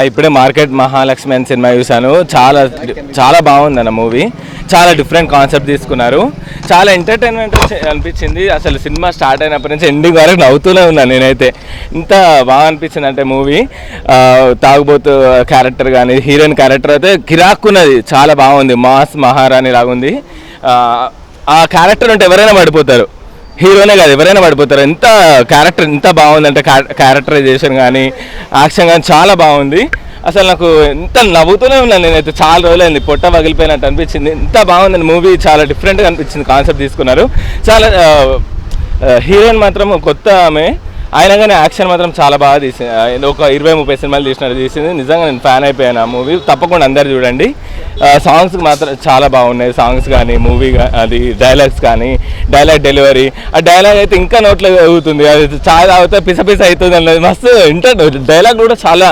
ఇప్పుడే మార్కెట్ మహాలక్ష్మి అని సినిమా చూశాను. చాలా చాలా బాగుంది అన్న మూవీ. చాలా డిఫరెంట్ కాన్సెప్ట్ తీసుకున్నారు. చాలా ఎంటర్టైన్మెంట్ అనిపించింది. అసలు సినిమా స్టార్ట్ అయినప్పటి నుంచి ఎండింగ్ వరకు నవ్వుతూనే ఉన్నాను నేనైతే. ఇంత బాగా అనిపించింది అంటే మూవీ. తాగుబోతు క్యారెక్టర్ కానీ హీరోయిన్ క్యారెక్టర్ అయితే కిరాక్కున్నది. చాలా బాగుంది. మాస్ మహారాణి లాగుంది. ఆ క్యారెక్టర్ అంటే ఎవరైనా పడిపోతారు. హీరోనే కాదు ఎవరైనా పడిపోతారు. ఎంత క్యారెక్టర్ ఎంత బాగుందంటే క్యారెక్టరైజేషన్ కానీ యాక్షన్ కానీ చాలా బాగుంది. అసలు నాకు ఎంత నవ్వుతూనే ఉన్నాను నేనైతే. చాలా రోజులైంది పొట్ట పగిలిపోయినట్టు అనిపించింది. ఎంత బాగుందండి మూవీ. చాలా డిఫరెంట్గా అనిపించింది. కాన్సెప్ట్ తీసుకున్నారు. చాలా హీరోయిన్ మాత్రం కొత్త ఆమె అయినా కానీ యాక్షన్ మాత్రం చాలా బాగా తీసింది. ఒక 20-30 సినిమాలు తీసింది. నిజంగా నేను ఫ్యాన్ అయిపోయాను ఆ మూవీ. తప్పకుండా అందరు చూడండి. సాంగ్స్ మాత్రం చాలా బాగున్నాయి. సాంగ్స్ కానీ మూవీ అది డైలాగ్స్ కానీ డైలాగ్ డెలివరీ. ఆ డైలాగ్ అయితే ఇంకా నోట్లో అవుతుంది. అది చాలా అవుతా పిస అవుతుంది అన్నది మస్తు డైలాగ్ కూడా చాలా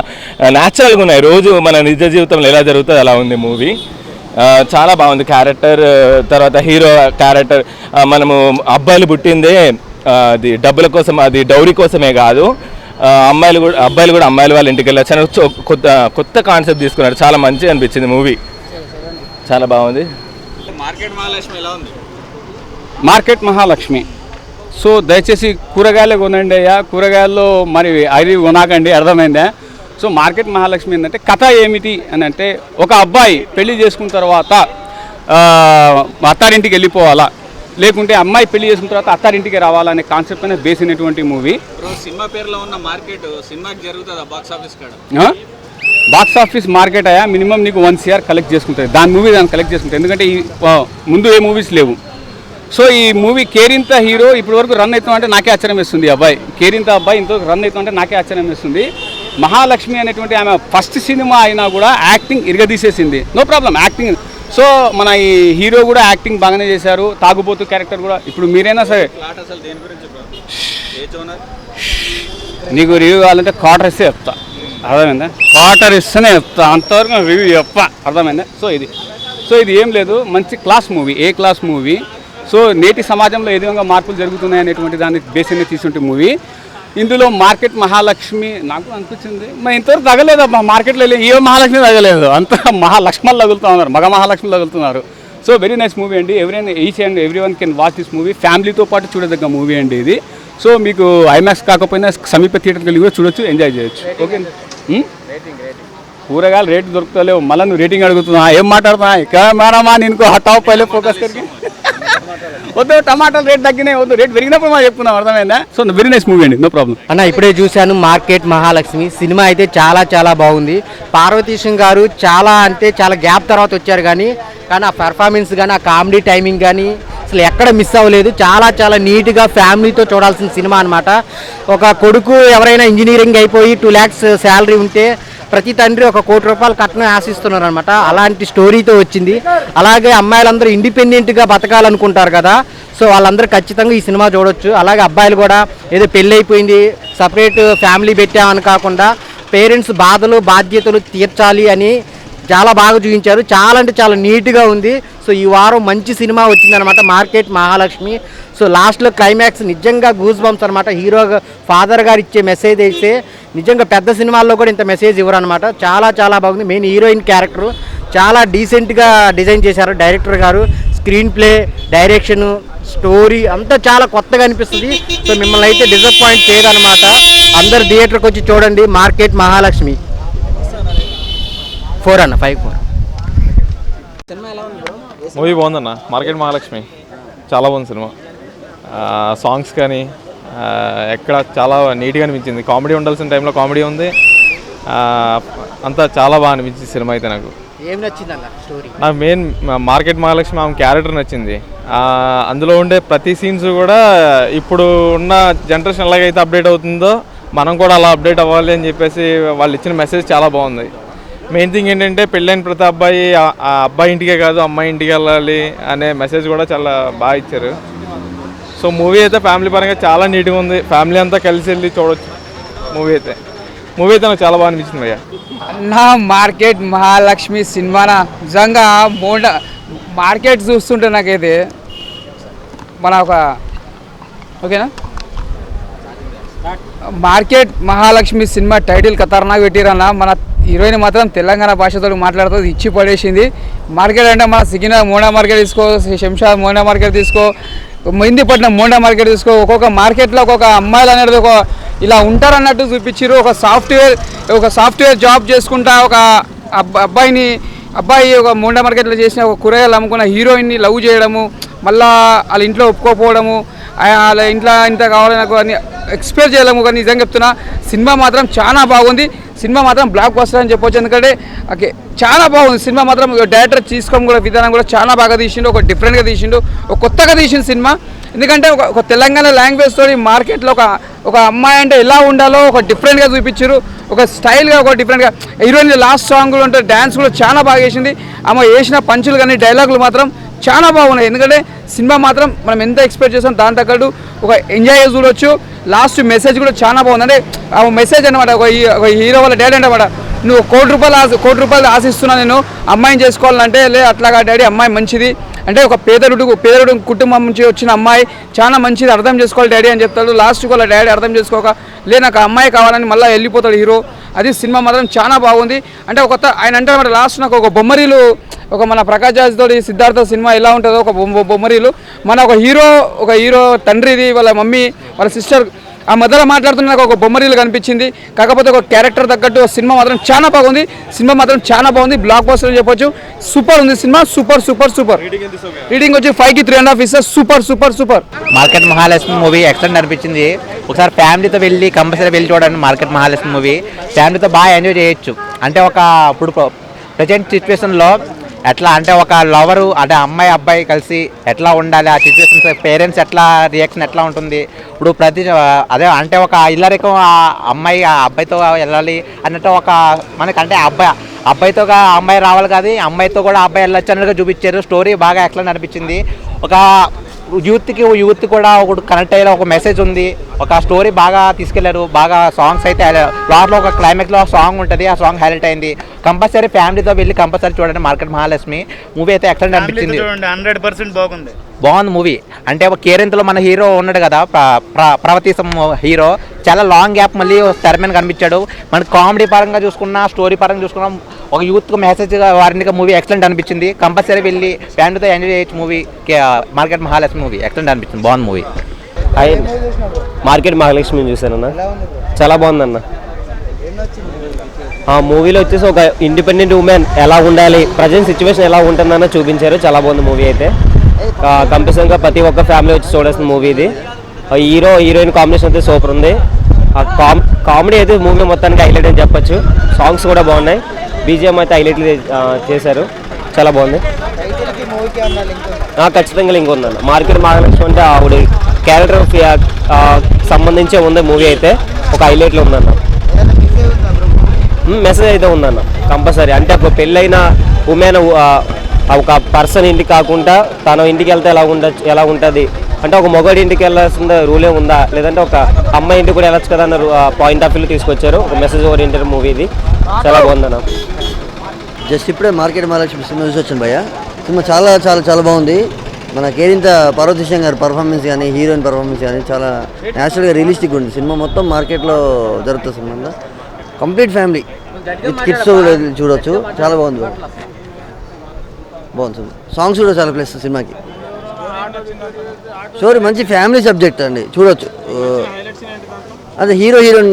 న్యాచురల్గా ఉన్నాయి. రోజు మన నిజ జీవితంలో ఎలా జరుగుతుంది అలా ఉంది మూవీ. చాలా బాగుంది క్యారెక్టర్. తర్వాత హీరో క్యారెక్టర్ మనము అబ్బాయిలు పుట్టిందే అది డబ్బుల కోసం, అది డౌరీ కోసమే కాదు. అబ్బాయిలు కూడా అమ్మాయిల వాళ్ళ ఇంటికి వెళ్ళొచ్చు. కొత్త కాన్సెప్ట్ తీసుకున్నారు. చాలా మంచిగా అనిపించింది మూవీ. చాలా బాగుంది. మార్కెట్ మహాలక్ష్మి సో దయచేసి కూరగాయలు కొనండి అయ్యా. కూరగాయల్లో మరి అవి కొనాకండి, అర్థమైందా? సో మార్కెట్ మహాలక్ష్మి ఏంటంటే కథ ఏమిటి అని అంటే, ఒక అబ్బాయి పెళ్లి చేసుకున్న తర్వాత అత్తారింటికి వెళ్ళిపోవాలా, లేకుంటే అమ్మాయి పెళ్లి చేసుకున్న తర్వాత అత్తారింటికి రావాలనే కాన్సెప్ట్ అనేది బేస్ అయినటువంటి మూవీ. సినిమా పేరులో ఉన్న మార్కెట్ సినిమాకి జరుగుతుందా బాక్స్ ఆఫీస్ కాడ? బాక్స్ ఆఫీస్ మార్కెట్ అయ్యా మినిమం నీకు 1 CR కలెక్ట్ చేసుకుంటుంది. దాన్ని కలెక్ట్ చేసుకుంటుంది. ఎందుకంటే ఈ ముందు ఏ మూవీస్ లేవు. సో ఈ మూవీ కేరింత హీరో ఇప్పటి వరకు రన్ అవుతాం అంటే నాకే ఆశ్చర్యం వేస్తుంది. అబ్బాయి కేరింత అబ్బాయి ఇంతవరకు రన్ అవుతాం అంటే నాకే ఆశ్చర్యం వేస్తుంది. మహాలక్ష్మి అనేటువంటి ఆమె ఫస్ట్ సినిమా అయినా కూడా యాక్టింగ్ ఇరగదీసేసింది. No problem acting. సో మన ఈ హీరో కూడా యాక్టింగ్ బాగానే చేశారు. తాగుబోతు క్యారెక్టర్ కూడా. ఇప్పుడు మీరైనా సరే నీకు రివ్యూ కావాలంటే క్వార్టర్ ఇస్తే చెప్తా, అర్థమైందా? క్వార్టర్ ఇస్తేనే చెప్తా, అంతవరకు రివ్యూ చెప్పా, అర్థమైందా? సో ఇది ఏం లేదు, మంచి క్లాస్ మూవీ, ఏ క్లాస్ మూవీ. సో నేటి సమాజంలో ఏ విధంగా మార్పులు జరుగుతున్నాయి అనేటువంటి దాన్ని బేసిక్గా తీసుకుంటే మూవీ. ఇందులో మార్కెట్ మహాలక్ష్మి నాకు అనిపించింది మరి ఇంతవరకు తగలేదు. మార్కెట్లో ఏ మహాలక్ష్మి తగలేదు, అంత మహాలక్ష్మలు తగులుతూ ఉన్నారు, మగ మహాలక్ష్మి తగులుతున్నారు. సో వెరీ నైస్ మూవీ అండి. Each and everyone can watch this movie. ఫ్యామిలీతో పాటు చూడదగ్గ మూవీ అండి ఇది. సో మీకు ఐమాక్స్ కాకపోయినా సమీప థియేటర్కి వెళ్ళి కూడా చూడొచ్చు, ఎంజాయ్ చేయొచ్చు. ఓకే. కూరగాయలు రేటు దొరుకుతలేవు, మళ్ళీ నువ్వు రేటింగ్ అడుగుతున్నా, ఏం మాట్లాడుతున్నా ఇక మేడమా నేను హటావు పైలే ఫోకస్ కరికి వద్దు. టమాటాలు రేట్ తగ్గినాయి, వద్దు రేట్ పెరిగినప్పుడు మనం చెప్పుకున్నాం, అర్థమైందా? సో వెరీ నైస్ మూవీ అండి, నో ప్రాబ్లం. అన్న ఇప్పుడే చూశాను మార్కెట్ మహాలక్ష్మి సినిమా. అయితే చాలా చాలా బాగుంది. పార్వతీశం గారు చాలా అంటే చాలా గ్యాప్ తర్వాత వచ్చారు, కానీ ఆ పెర్ఫార్మెన్స్ కానీ ఆ కామెడీ టైమింగ్ కానీ అసలు ఎక్కడ మిస్ అవ్వలేదు. చాలా చాలా నీట్గా ఫ్యామిలీతో చూడాల్సిన సినిమా అనమాట. ఒక కొడుకు ఎవరైనా ఇంజనీరింగ్ అయిపోయి 2 lakhs శాలరీ ఉంటే ప్రతి తండ్రి 1 కోటి రూపాయలు కట్నం ఆశిస్తున్నారు అనమాట. అలాంటి స్టోరీతో వచ్చింది. అలాగే అమ్మాయిలందరూ ఇండిపెండెంట్గా బతకాలనుకుంటారు కదా, సో వాళ్ళందరూ ఖచ్చితంగా ఈ సినిమా చూడొచ్చు. అలాగే అబ్బాయిలు కూడా ఏదో పెళ్ళి అయిపోయింది సపరేట్ ఫ్యామిలీ పెట్టామని కాకుండా పేరెంట్స్ బాధలు బాధ్యతలు తీర్చాలి అని చాలా బాగా చూపించారు. చాలా అంటే చాలా నీట్గా ఉంది. సో ఈ వారం మంచి సినిమా వచ్చిందనమాట మార్కెట్ మహాలక్ష్మి. సో లాస్ట్లో క్లైమాక్స్ నిజంగా గూస్ బంప్స్ అనమాట. హీరో ఫాదర్ గారు ఇచ్చే మెసేజ్ అయితే నిజంగా పెద్ద సినిమాల్లో కూడా ఇంత మెసేజ్ ఇవ్వరు అనమాట. చాలా చాలా బాగుంది. మెయిన్ హీరోయిన్ క్యారెక్టర్ చాలా డీసెంట్గా డిజైన్ చేశారు డైరెక్టర్ గారు. స్క్రీన్ ప్లే, డైరెక్షన్, స్టోరీ అంతా చాలా కొత్తగా అనిపిస్తుంది. సో మిమ్మల్ని అయితే డిసప్పాయింట్ చేయదనమాట. అందరు థియేటర్కి వచ్చి చూడండి మార్కెట్ మహాలక్ష్మి. 4 అన్న 5-4. మూవీ బాగుందన్న. మార్కెట్ మహాలక్ష్మి చాలా బాగుంది సినిమా. సాంగ్స్ కానీ ఎక్కడ చాలా నీట్గా అనిపించింది. కామెడీ ఉండాల్సిన టైంలో కామెడీ ఉంది. అంతా చాలా బాగా అనిపించింది సినిమా అయితే. నాకు ఏం నచ్చిందన్న స్టోరీ? నాకు మెయిన్ మార్కెట్ మహాలక్ష్మి ఆమె క్యారెక్టర్ నచ్చింది. అందులో ఉండే ప్రతి సీన్స్ కూడా ఇప్పుడు ఉన్న జనరేషన్ ఎలాగైతే అప్డేట్ అవుతుందో మనం కూడా అలా అప్డేట్ అవ్వాలి అని చెప్పేసి వాళ్ళు ఇచ్చిన మెసేజ్ చాలా బాగుంది. మెయిన్ థింగ్ ఏంటంటే పెళ్ళైన ప్రతి అబ్బాయి ఆ అబ్బాయి ఇంటికే కాదు అమ్మాయి ఇంటికి వెళ్ళాలి అనే మెసేజ్ కూడా చాలా బాగా ఇచ్చారు. సో మూవీ అయితే ఫ్యామిలీ పరంగా చాలా నీట్గా ఉంది. ఫ్యామిలీ అంతా కలిసి వెళ్ళి చూడొచ్చు మూవీ అయితే నాకు చాలా బాగా అనిపించింది భయ్యా. నా మార్కెట్ మహాలక్ష్మి సినిమా నిజంగా మార్కెట్ చూస్తుంటే నాకైతే మన ఒక ఓకేనా మార్కెట్ మహాలక్ష్మి సినిమా టైటిల్ ఖతర్నాక్ పెట్టిరన్న. మన హీరోయిన్ మాత్రం తెలంగాణ భాషతో మాట్లాడుతుంది, ఇచ్చి పడేసింది. మార్కెట్ అంటే మన సికింద్రాబాద్ మోండా మార్కెట్ తీసుకో, శంషాబాద్ మోండా మార్కెట్ తీసుకో, మెహందీపట్నం మోండా మార్కెట్ తీసుకో, ఒక్కొక్క మార్కెట్లో ఒక్కొక్క అమ్మాయిలు అనేది ఒక ఇలా ఉంటారన్నట్టు చూపించారు. ఒక సాఫ్ట్వేర్ జాబ్ చేసుకుంటా ఒక అబ్బాయి ఒక మోండా మార్కెట్లో చేసిన ఒక కూరగాయలు అమ్ముకున్న హీరోయిన్ని లవ్ చేయడము, మళ్ళీ వాళ్ళ ఇంట్లో ఒప్పుకోకపోవడము, వాళ్ళ ఇంట్లో ఇంత కావాలి నాకు అని ఎక్స్ప్రెస్ చేయలేము. కానీ నిజంగా చెప్తున్నా, సినిమా మాత్రం చాలా బాగుంది. సినిమా మాత్రం బ్లాక్ బస్టర్ అని చెప్పొచ్చు. ఎందుకంటే చాలా బాగుంది సినిమా మాత్రం. డైరెక్టర్ తీసుకోవడం కూడా విధానం కూడా చాలా బాగా తీసిండు, ఒక డిఫరెంట్గా తీసిండు, ఒక కొత్తగా తీసిండు సినిమా. ఎందుకంటే ఒక తెలంగాణ లాంగ్వేజ్ తోటి మార్కెట్లో ఒక అమ్మాయి అంటే ఎలా ఉండాలో ఒక డిఫరెంట్గా చూపించారు, ఒక స్టైల్గా ఒక డిఫరెంట్గా. హీరోయిన్ లాస్ట్ సాంగ్ కూడా ఉంటుంది, డ్యాన్స్ కూడా చాలా బాగా వేసింది. ఆమె వేసిన పంచులు కానీ డైలాగులు మాత్రం చాలా బాగున్నాయి. ఎందుకంటే సినిమా మాత్రం మనం ఎంత ఎక్స్పెక్ట్ చేస్తాం దాని తగ్గట్టు ఒక ఎంజాయ్ చూడొచ్చు. లాస్ట్ మెసేజ్ కూడా చాలా బాగుంది. అంటే ఆ మెసేజ్ అనమాట, ఒక హీరో వాళ్ళ డాడీ అనమాట, నువ్వు కోటి రూపాయలు ఆశిస్తున్నా నేను అమ్మాయిని చేసుకోవాలంటే లే అట్లాగా డాడీ, అమ్మాయి మంచిది అంటే ఒక పేదరుడు కుటుంబం నుంచి వచ్చిన అమ్మాయి చాలా మంచిది, అర్థం చేసుకోవాలి డాడీ అని చెప్తాడు. లాస్ట్కి వాళ్ళ డాడీ అర్థం చేసుకోక లే నాకు అమ్మాయి కావాలని మళ్ళీ వెళ్ళిపోతాడు హీరో. అది సినిమా మాత్రం చాలా బాగుంది. అంటే ఆయన అంటే అన్నమాట లాస్ట్ నాకు ఒక బొమ్మరీలు, ఒక మన ప్రకాష్ రాజ్ తోటి సిద్ధార్థ సినిమా ఎలా ఉంటుందో ఒక బొమ్మరీలు, మన ఒక హీరో తండ్రిది, వాళ్ళ మమ్మీ, వాళ్ళ సిస్టర్ ఆ మధ్యలో మాట్లాడుతున్న నాకు ఒక బొమ్మరీలు కనిపించింది. కాకపోతే ఒక క్యారెక్టర్ తగ్గట్టు సినిమా మాత్రం చాలా బాగుంది. సినిమా మాత్రం చాలా బాగుంది, బ్లాక్ బస్టర్ అని చెప్పొచ్చు. సూపర్ ఉంది సినిమా, సూపర్. రీడింగ్ వచ్చి 5కి 3.5 ఇస్తారు. Super. Market Mahalakshmi movie excellent అనిపించింది. ఒకసారి ఫ్యామిలీతో వెళ్ళి కంపల్సరీ వెళ్ళి చూడండి మార్కెట్ మహాలక్ష్మి మూవీ. ఫ్యామిలీతో బాగా ఎంజాయ్ చేయొచ్చు. అంటే ఇప్పుడు ప్రజెంట్ సిచ్యువేషన్లో ఎట్లా అంటే ఒక లవరు అంటే అమ్మాయి అబ్బాయి కలిసి ఎట్లా ఉండాలి, ఆ సిచ్యువేషన్స్ పేరెంట్స్ ఎట్లా రియాక్షన్ ఎట్లా ఉంటుంది. ఇప్పుడు అదే అంటే ఒక ఇల్లరికం ఆ అమ్మాయి ఆ అబ్బాయితో వెళ్ళాలి అన్నట్టు ఒక మనకంటే అబ్బాయితో అమ్మాయి రావాలి కాదు, అమ్మాయితో కూడా అబ్బాయి వెళ్ళొచ్చు అన్నట్టుగా చూపించారు. స్టోరీ బాగా ఎక్సలెంట్ అనిపించింది. ఒక యూత్ కూడా ఒకటి కనెక్ట్ అయ్యేలా ఒక మెసేజ్ ఉంది, ఒక స్టోరీ బాగా తీసుకెళ్లారు. బాగా సాంగ్స్ అయితే లాస్ట్లో ఒక క్లైమాక్స్లో సాంగ్ ఉంటుంది, ఆ సాంగ్ హైలైట్ అయింది. కంపల్సరీ ఫ్యామిలీతో వెళ్ళి కంపల్సరీ చూడండి మార్కెట్ మహాలక్ష్మి మూవీ అయితే ఎక్సలెంట్ అనిపించింది. 100% బాగుంది మూవీ. అంటే ఒక కేరింతలో మన హీరో ఉన్నాడు కదా, ప్రవతీసం హీరో, చాలా లాంగ్ గ్యాప్ మళ్ళీ తెర మీద కనిపించాడు. మనకి కామెడీ పరంగా చూసుకున్నా, స్టోరీ పరంగా చూసుకున్నా, ఒక యూత్కి మెసేజ్ వారికి మూవీ ఎక్సలెంట్ అనిపించింది. కంపల్సరీ వెళ్ళి ఫ్యామిలీతో ఎంజాయ్ చేయొచ్చు movie. Market Mahalakshmi movie excellent అనిపించింది, బాగుంది మూవీ. మార్కెట్ మహాలక్ష్మి చూశానన్న, చాలా బాగుందన్న. ఆ మూవీలో వచ్చేసి ఒక ఇండిపెండెంట్ ఉమెన్ ఎలా ఉండాలి, ప్రజెంట్ సిచ్యువేషన్ ఎలా ఉంటుందన్న చూపించారు. చాలా బాగుంది మూవీ అయితే. కంపల్సరీగా ప్రతి ఒక్క ఫ్యామిలీ వచ్చి చూడాల్సిన మూవీ ఇది. హీరోయిన్ కాంబినేషన్ అయితే సూపర్ ఉంది. ఆ కామెడీ అయితే మూవీ మొత్తానికి హైలైట్ అని చెప్పొచ్చు. సాంగ్స్ కూడా బాగున్నాయి, బీజిఎం అయితే హైలైట్లు చేశారు, చాలా బాగుంది. ఖచ్చితంగా లింక్ ఉందన్న. మార్కెట్ మహాలక్ష్మి అంటే ఆవిడ క్యారెక్టర్ సంబంధించే ఉంది మూవీ అయితే, ఒక హైలైట్లో ఉందన్న. మెసేజ్ అయితే ఉందన్న కంపల్సరీ. అంటే ఒక పెళ్ళైన ఉమెన్ ఒక పర్సన్ ఇంటికి కాకుండా తన ఇంటికి వెళ్తే ఎలా ఉంటుంది అంటే ఒక మగవాడి ఇంటికి వెళ్ళాల్సిన రూలే ఉందా, లేదంటే ఒక అమ్మాయి ఇంటికి కూడా వెళ్ళచ్చు కదా అన్న పాయింట్ ఆఫ్ వ్యూలో తీసుకొచ్చారు. ఒక మెసేజ్ ఓరియంటెడ్ మూవీ ఇది, చాలా బాగుందన్న. జస్ట్ ఇప్పుడే మార్కెట్ మహాలక్ష్మి సినిమా చూసి వచ్చాను భయ్య. సినిమా చాలా చాలా చాలా బాగుంది. మన కేరింత పార్వతీశం గారి పర్ఫార్మెన్స్ కానీ, హీరోయిన్ పర్ఫార్మెన్స్ కానీ చాలా న్యాచురల్గా రియలిస్టిక్గా ఉంది. సినిమా మొత్తం మార్కెట్లో జరుగుతుంది. Cinema complete family with kids చూడవచ్చు, చాలా బాగుంది. సినిమా సాంగ్స్ కూడా చాలా ప్లస్ సినిమాకి. స్టోరీ మంచి ఫ్యామిలీ సబ్జెక్ట్ అండి, చూడవచ్చు. అదే హీరోయిన్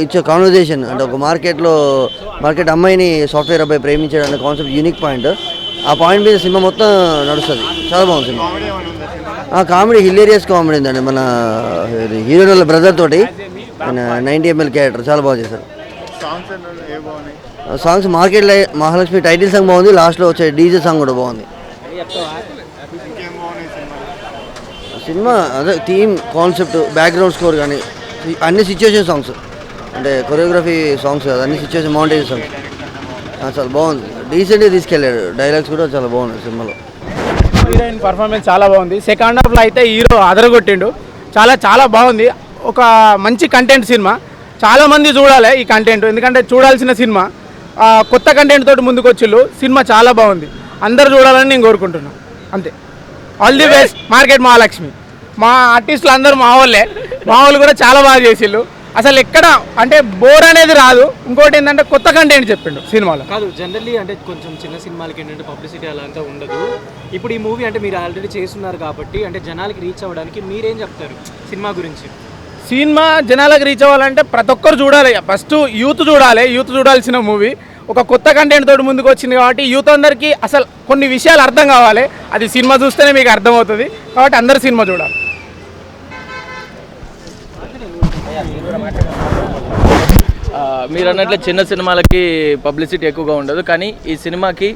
ఇచ్చే కాన్వర్జేషన్ అంటే ఒక మార్కెట్ అమ్మాయిని సాఫ్ట్వేర్ అబ్బాయి ప్రేమించాడు అనే కాన్సెప్ట్ యూనిక్ పాయింట్. ఆ పాయింట్ మీద సినిమా మొత్తం నడుస్తుంది, చాలా బాగుంది సినిమా. కామెడీ హిలేరియస్ కామెడీ ఉందండి. మన హీరోయిన్ వాళ్ళ బ్రదర్ తోటి 90 ml క్యారెక్టర్ చాలా బాగా చేశారు. Songs market Mahalakshmi title song బాగుంది, లాస్ట్లో వచ్చే డీజే సాంగ్ కూడా బాగుంది. సినిమా అదే థీమ్ కాన్సెప్ట్ బ్యాక్గ్రౌండ్ స్కోర్ కానీ అన్ని సిచ్యువేషన్ సాంగ్స్ అంటే కొరియోగ్రఫీ సాంగ్స్ కాదు, అన్ని సిచ్యువేషన్ మౌంటేజ్ సాంగ్స్ చాలా బాగుంది. డీసెంట్గా తీసుకెళ్ళాడు, డైలాగ్స్ కూడా చాలా బాగున్నాయి సినిమాలో. హీరోయిన్ పర్ఫార్మెన్స్ చాలా బాగుంది. సెకండ్ హాఫ్లో అయితే హీరో అదరగొట్టిండు, చాలా బాగుంది. ఒక మంచి కంటెంట్ సినిమా, చాలామంది చూడాలి ఈ కంటెంట్, ఎందుకంటే చూడాల్సిన సినిమా. కొత్త కంటెంట్ తోటి ముందుకు వచ్చిళ్ళు, సినిమా చాలా బాగుంది, అందరు చూడాలని నేను కోరుకుంటున్నాను. అంతే. All the best market Mahalakshmi. మా ఆర్టిస్టులు అందరూ మా వాళ్ళు కూడా చాలా బాగా చేసిళ్ళు. అసలు ఎక్కడ అంటే బోర్ అనేది రాదు. ఇంకోటి ఏంటంటే కొత్త కంటెంట్ చెప్పిండు సినిమాలో. కాదు జనరల్లీ అంటే కొంచెం చిన్న సినిమాలకి ఏంటంటే పబ్లిసిటీ అలా అంతా ఉండదు. ఇప్పుడు ఈ మూవీ అంటే మీరు ఆల్రెడీ చేస్తున్నారు కాబట్టి అంటే జనాలకి రీచ్ అవ్వడానికి మీరేం చెప్తారు సినిమా గురించి? సినిమా జనాలకు రీచ్ అవ్వాలంటే ప్రతి ఒక్కరు చూడాలి. ఫస్ట్ యూత్ చూడాల్సిన మూవీ. ఒక కొత్త కంటెంట్ తోటి ముందుకు వచ్చింది కాబట్టి యూత్ అందరికీ అసలు కొన్ని విషయాలు అర్థం కావాలి. అది సినిమా చూస్తేనే మీకు అర్థమవుతుంది. కాబట్టి అందరు సినిమా చూడాలి. మీరు అన్నట్లు చిన్న సినిమాలకి పబ్లిసిటీ ఎక్కువగా ఉండదు, కానీ ఈ సినిమాకి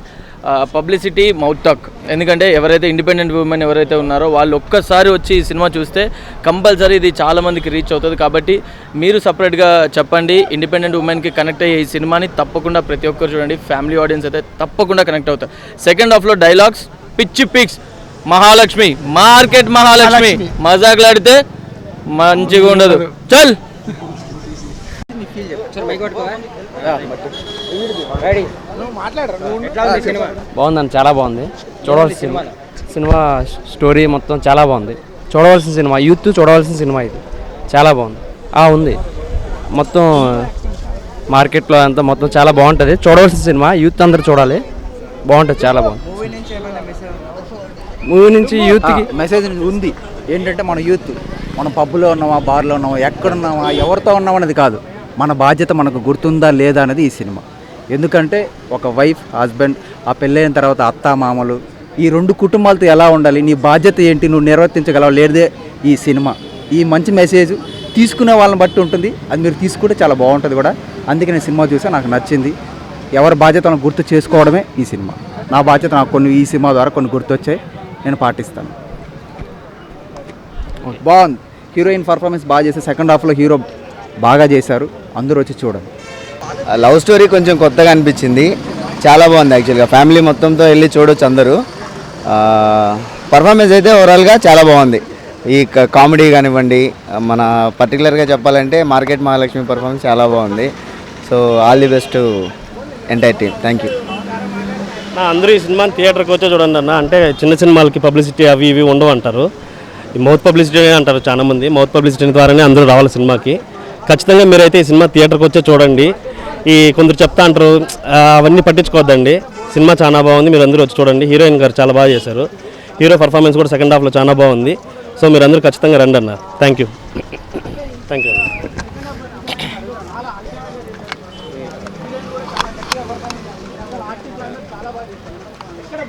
పబ్లిసిటీ మౌత్ టాక్. ఎందుకంటే ఎవరైతే ఇండిపెండెంట్ ఉమెన్ ఎవరైతే ఉన్నారో వాళ్ళు ఒక్కసారి వచ్చి ఈ సినిమా చూస్తే కంపల్సరీ ఇది చాలామందికి రీచ్ అవుతుంది. కాబట్టి మీరు సపరేట్గా చెప్పండి, ఇండిపెండెంట్ ఉమెన్కి కనెక్ట్ అయ్యే ఈ సినిమాని తప్పకుండా ప్రతి ఒక్కరు చూడండి. ఫ్యామిలీ ఆడియన్స్ అయితే తప్పకుండా కనెక్ట్ అవుతారు. సెకండ్ హాఫ్లో డైలాగ్స్ పిచ్చి పిక్స్. మహాలక్ష్మి మార్కెట్ మహాలక్ష్మి మజాకులాడితే మంచిగా ఉండదు. చల్ బాగుందండి, చాలా బాగుంది. చూడవలసిన సినిమా స్టోరీ మొత్తం చాలా బాగుంది. చూడవలసిన సినిమా, యూత్ చూడవలసిన సినిమా ఇది. చాలా బాగుంది. ఉంది మొత్తం మార్కెట్లో అంతా మొత్తం చాలా బాగుంటుంది. చూడవలసిన సినిమా, యూత్ అందరు చూడాలి. బాగుంటుంది, చాలా బాగుంది. మూవీ నుంచి యూత్కి మెసేజ్ ఉంది. ఏంటంటే మన యూత్, మనం పబ్బులో ఉన్నామా, బార్లో ఉన్నామా, ఎక్కడున్నామా, ఎవరితో ఉన్నామా అనేది కాదు, మన బాధ్యత మనకు గుర్తుందా లేదా అనేది ఈ సినిమా. ఎందుకంటే ఒక వైఫ్, హస్బెండ్, ఆ పెళ్ళైన తర్వాత అత్త మామలు, ఈ రెండు కుటుంబాలతో ఎలా ఉండాలి, నీ బాధ్యత ఏంటి, నువ్వు నిర్వర్తించగలవు లేదే ఈ సినిమా. ఈ మంచి మెసేజ్ తీసుకునే వాళ్ళని బట్టి ఉంటుంది. అది మీరు తీసుకుంటే చాలా బాగుంటుంది కూడా. అందుకే నేను సినిమా చూసా, నాకు నచ్చింది. ఎవరి బాధ్యతను గుర్తు చేసుకోవడమే ఈ సినిమా. నా బాధ్యత నాకు ఈ సినిమా ద్వారా కొన్ని గుర్తొచ్చాయి, నేను పాటిస్తాను. బాగుంది. హీరోయిన్ పర్ఫార్మెన్స్ బాగా చేశారు. సెకండ్ హాఫ్లో హీరో బాగా చేశారు. అందరూ వచ్చి చూడండి. లవ్ స్టోరీ కొంచెం కొత్తగా అనిపించింది. చాలా బాగుంది. యాక్చువల్గా ఫ్యామిలీ మొత్తంతో వెళ్ళి చూడొచ్చు అందరూ. పర్ఫార్మెన్స్ అయితే ఓవరాల్గా చాలా బాగుంది. ఈ కామెడీ కానివ్వండి, మన పర్టికులర్గా చెప్పాలంటే మార్కెట్ మహాలక్ష్మి పర్ఫార్మెన్స్ చాలా బాగుంది. So all the best entire team. Thank you. అందరూ ఈ సినిమాని థియేటర్కి వచ్చే చూడండి అన్న. అంటే చిన్న సినిమాలకి పబ్లిసిటీ అవి ఇవి ఉండవు అంటారు. ఈ మౌత్ పబ్లిసిటీ అంటారు చాలామంది. మౌత్ పబ్లిసిటీ ద్వారానే అందరూ రావాలి సినిమాకి. ఖచ్చితంగా మీరైతే ఈ సినిమా థియేటర్కి వచ్చే చూడండి. ఈ కొందరు చెప్తా అంటారు, అవన్నీ పట్టించుకోవద్దండి. సినిమా చాలా బాగుంది, మీరు అందరూ వచ్చి చూడండి. హీరోయిన్ గారు చాలా బాగా చేశారు. హీరో పర్ఫార్మెన్స్ కూడా సెకండ్ హాఫ్లో చాలా బాగుంది. సో మీరు అందరూ ఖచ్చితంగా రండి అన్న. Thank you. Thank you.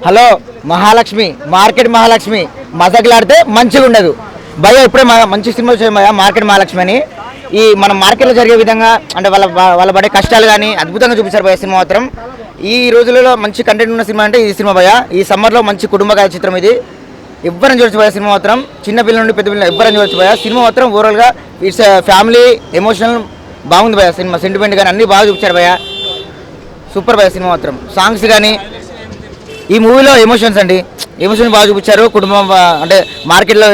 Hello Mahalakshmi, market Mahalakshmi మజాకులాడితే మంచిగా ఉండదు భయ. ఇప్పుడే మంచి సినిమా వచ్చాయి భయ, మార్కెట్ మహాలక్ష్మి అని. ఈ మన మార్కెట్లో జరిగే విధంగా అంటే వాళ్ళ పడే కష్టాలు కానీ అద్భుతంగా చూపించారు భయ. సినిమా మాత్రం ఈ రోజులలో మంచి కంటెంట్ ఉన్న సినిమా అంటే ఈ సినిమా భయ. ఈ సమ్మర్లో మంచి కుటుంబ కథ చిత్రం ఇది. ఎవ్వరని చూడొచ్చు భయ సినిమా మాత్రం. చిన్న పిల్లల నుండి పెద్ద పిల్లలు ఎవ్వరని చూడొచ్చు భయ. సినిమా మాత్రం ఓవరాల్గా ఇట్స్ ఫ్యామిలీ ఎమోషనల్ బాగుంది భయ. సినిమా సెంటిమెంట్ కానీ అన్నీ బాగా చూపించారు భయ. సూపర్ భయ సినిమా మాత్రం. సాంగ్స్ కానీ ఈ మూవీలో ఎమోషన్స్ అండి, ఎమోషన్ బాగా చూపించారు. కుటుంబం అంటే మార్కెట్లో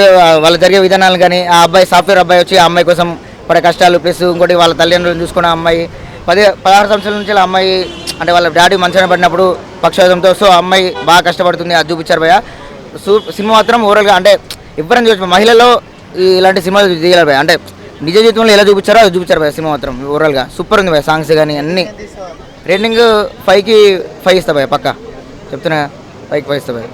వాళ్ళ జరిగే విధానాలు కానీ, ఆ అబ్బాయి సాఫ్ట్వేర్ అబ్బాయి వచ్చి ఆ అమ్మాయి కోసం పడే కష్టాలు, ప్లస్ ఇంకోటి వాళ్ళ తల్లిదండ్రులను చూసుకున్న అమ్మాయి 16 సంవత్సరాల నుంచి ఆ అమ్మాయి అంటే వాళ్ళ డాడీ మంచన పడినప్పుడు పక్షవాతంతో, సో అమ్మాయి బాగా కష్టపడుతుంది, అది చూపించారు భయ. సినిమా మాత్రం ఓవరాల్గా అంటే ఎవరైనా చూసి మహిళల్లో ఇలాంటి సినిమాలు తీయాలి భయ. అంటే నిజ జీవితంలో ఎలా చూపించారో అది చూపించారు భయ. సినిమా మాత్రం ఓవరాల్గా సూపర్ ఉంది భయ. సాంగ్స్ కానీ అన్నీ. రేటింగ్ 5కి 5 ఇస్తా భయ, పక్కా చెప్తున్నా. 5కి 5 ఇస్తా భయ.